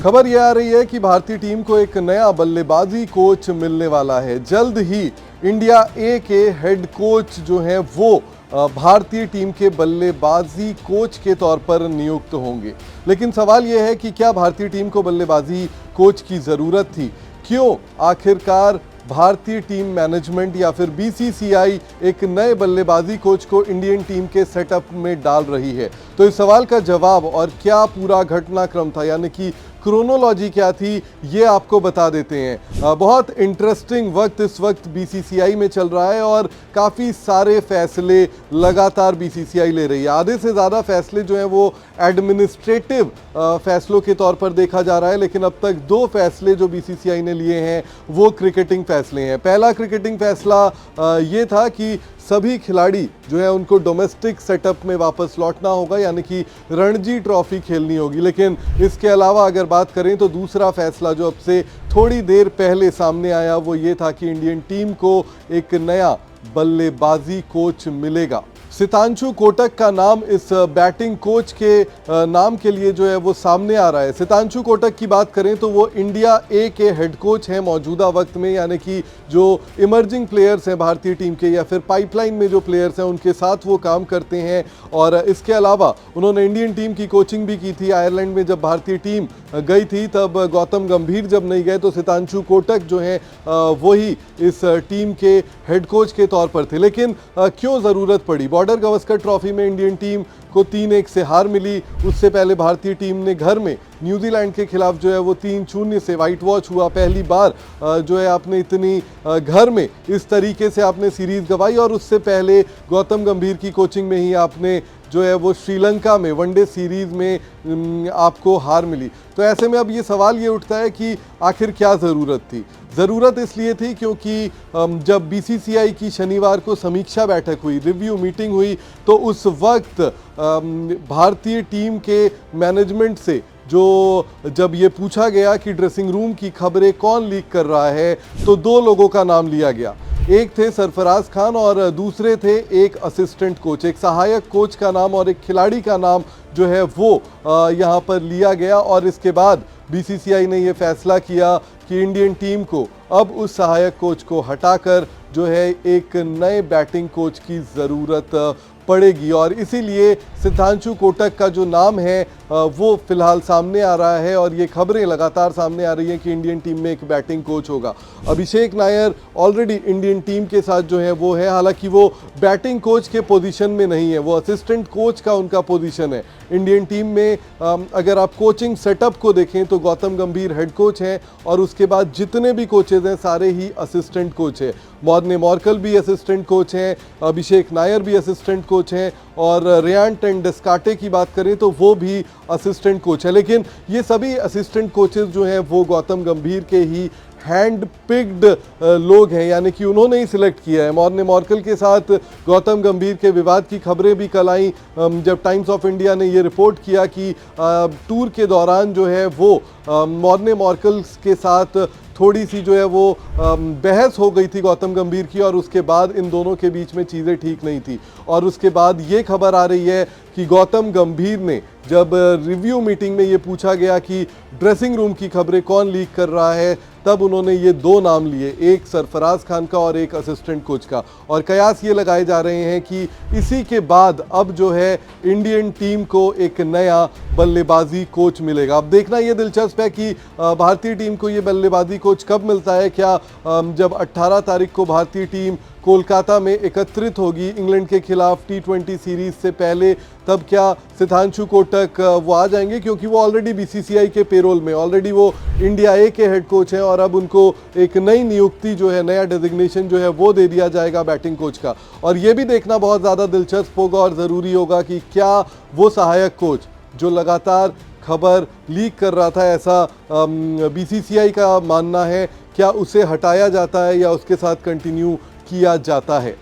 खबर यह आ रही है कि भारतीय टीम को एक नया बल्लेबाजी कोच मिलने वाला है। जल्द ही इंडिया ए के हेड कोच जो हैं वो भारतीय टीम के बल्लेबाजी कोच के तौर पर नियुक्त होंगे। लेकिन सवाल यह है कि क्या भारतीय टीम को बल्लेबाजी कोच की ज़रूरत थी? क्यों आखिरकार भारतीय टीम मैनेजमेंट या फिर बीसीसीआई एक नए बल्लेबाजी कोच को इंडियन टीम के सेटअप में डाल रही है? तो इस सवाल का जवाब और क्या पूरा घटनाक्रम था, यानी कि क्रोनोलॉजी क्या थी, ये आपको बता देते हैं। बहुत इंटरेस्टिंग वक्त इस वक्त बीसीसीआई में चल रहा है और काफ़ी सारे फैसले लगातार बीसीसीआई ले रही है। आधे से ज़्यादा फैसले जो हैं वो एडमिनिस्ट्रेटिव फैसलों के तौर पर देखा जा रहा है, लेकिन अब तक 2 फैसले जो बीसीसीआई ने लिए हैं वो क्रिकेटिंग फैसले हैं। पहला क्रिकेटिंग फैसला ये था कि सभी खिलाड़ी जो है उनको डोमेस्टिक सेटअप में वापस लौटना होगा, यानी कि रणजी ट्रॉफी खेलनी होगी। लेकिन इसके अलावा अगर बात करें तो दूसरा फैसला जो अब से थोड़ी देर पहले सामने आया वो ये था कि इंडियन टीम को एक नया बल्लेबाजी कोच मिलेगा। सितांशु कोटक का नाम इस बैटिंग कोच के नाम के लिए जो है वो सामने आ रहा है। सितांशु कोटक की बात करें तो वो इंडिया ए के हेड कोच हैं मौजूदा वक्त में, यानी कि जो इमर्जिंग प्लेयर्स हैं भारतीय टीम के या फिर पाइपलाइन में जो प्लेयर्स हैं उनके साथ वो काम करते हैं। और इसके अलावा उन्होंने इंडियन टीम की कोचिंग भी की थी। आयरलैंड में जब भारतीय टीम गई थी तब गौतम गंभीर जब नहीं गए तो सितांशु कोटक जो हैं वही इस टीम के हेड कोच के तौर पर थे। लेकिन क्यों ज़रूरत पड़ी? बॉर्डर गावस्कर ट्रॉफी में इंडियन टीम को 3-1 से हार मिली। उससे पहले भारतीय टीम ने घर में न्यूजीलैंड के खिलाफ जो है वो 3-0 से वाइट वॉश हुआ। पहली बार जो है आपने इतनी घर में इस तरीके से आपने सीरीज गंवाई। और उससे पहले गौतम गंभीर की कोचिंग में ही आपने जो है वो श्रीलंका में वनडे सीरीज में आपको हार मिली। तो ऐसे में अब ये सवाल ये उठता है कि आखिर क्या ज़रूरत थी? ज़रूरत इसलिए थी क्योंकि जब बीसीसीआई की शनिवार को समीक्षा बैठक हुई, रिव्यू मीटिंग हुई, तो उस वक्त भारतीय टीम के मैनेजमेंट से जब ये पूछा गया कि ड्रेसिंग रूम की खबरें कौन लीक कर रहा है, तो 2 लोगों का नाम लिया गया। एक थे सरफराज खान और दूसरे थे एक असिस्टेंट कोच, एक सहायक कोच का नाम और एक खिलाड़ी का नाम जो है वो यहाँ पर लिया गया। और इसके बाद बीसीसीआई ने ये फैसला किया कि इंडियन टीम को अब उस सहायक कोच को हटाकर जो है एक नए बैटिंग कोच की ज़रूरत पड़ेगी। और इसीलिए सितांशु कोटक का जो नाम है वो फिलहाल सामने आ रहा है और ये खबरें लगातार सामने आ रही हैं कि इंडियन टीम में एक बैटिंग कोच होगा। अभिषेक नायर ऑलरेडी इंडियन टीम के साथ जो है वो है, हालांकि वो बैटिंग कोच के पोजीशन में नहीं है, वो असिस्टेंट कोच का उनका पोजीशन है इंडियन टीम में। अगर आप कोचिंग सेटअप को देखें तो गौतम गंभीर हेड कोच हैं और उसके बाद जितने भी कोचेज हैं सारे ही असिस्टेंट कोच हैं। मॉर्ने मॉर्कल भी असिस्टेंट कोच हैं, अभिषेक नायर भी असिस्टेंट कोच हैं और रियान टेंडस्काटे की बात करें तो वो भी असिस्टेंट कोच है। लेकिन ये सभी असिस्टेंट कोचेस जो हैं वो गौतम गंभीर के ही हैंड पिक्ड लोग हैं, यानी कि उन्होंने ही सिलेक्ट किया है। मॉर्ने मॉर्कल के साथ गौतम गंभीर के विवाद की खबरें भी कल आई जब टाइम्स ऑफ इंडिया ने ये रिपोर्ट किया कि टूर के दौरान जो है वो मॉर्ने मॉर्कल के साथ थोड़ी सी जो है वो बहस हो गई थी गौतम गंभीर की और उसके बाद इन दोनों के बीच में चीज़ें ठीक नहीं थी। और उसके बाद ये खबर आ रही है कि गौतम गंभीर ने जब रिव्यू मीटिंग में ये पूछा गया कि ड्रेसिंग रूम की खबरें कौन लीक कर रहा है, तब उन्होंने ये 2 नाम लिए, एक सरफराज खान का और एक असिस्टेंट कोच का। और कयास ये लगाए जा रहे हैं कि इसी के बाद अब जो है इंडियन टीम को एक नया बल्लेबाजी कोच मिलेगा। अब देखना ये दिलचस्प है कि भारतीय टीम को ये बल्लेबाजी कोच कब मिलता है। क्या जब 18 तारीख को भारतीय टीम कोलकाता में एकत्रित होगी इंग्लैंड के खिलाफ T20 सीरीज से पहले, तब क्या सितांशु कोटक वो आ जाएंगे? क्योंकि वो ऑलरेडी बीसीसीआई के पेरोल में, ऑलरेडी वो इंडिया ए के हेड कोच हैं और अब उनको एक नई नियुक्ति जो है, नया डेजिग्नेशन जो है वो दे दिया जाएगा बैटिंग कोच का। और ये भी देखना बहुत ज़्यादा दिलचस्प होगा और ज़रूरी होगा कि क्या वो सहायक कोच जो लगातार खबर लीक कर रहा था, ऐसा बीसीसीआई का मानना है, क्या उसे हटाया जाता है या उसके साथ कंटिन्यू किया जाता है।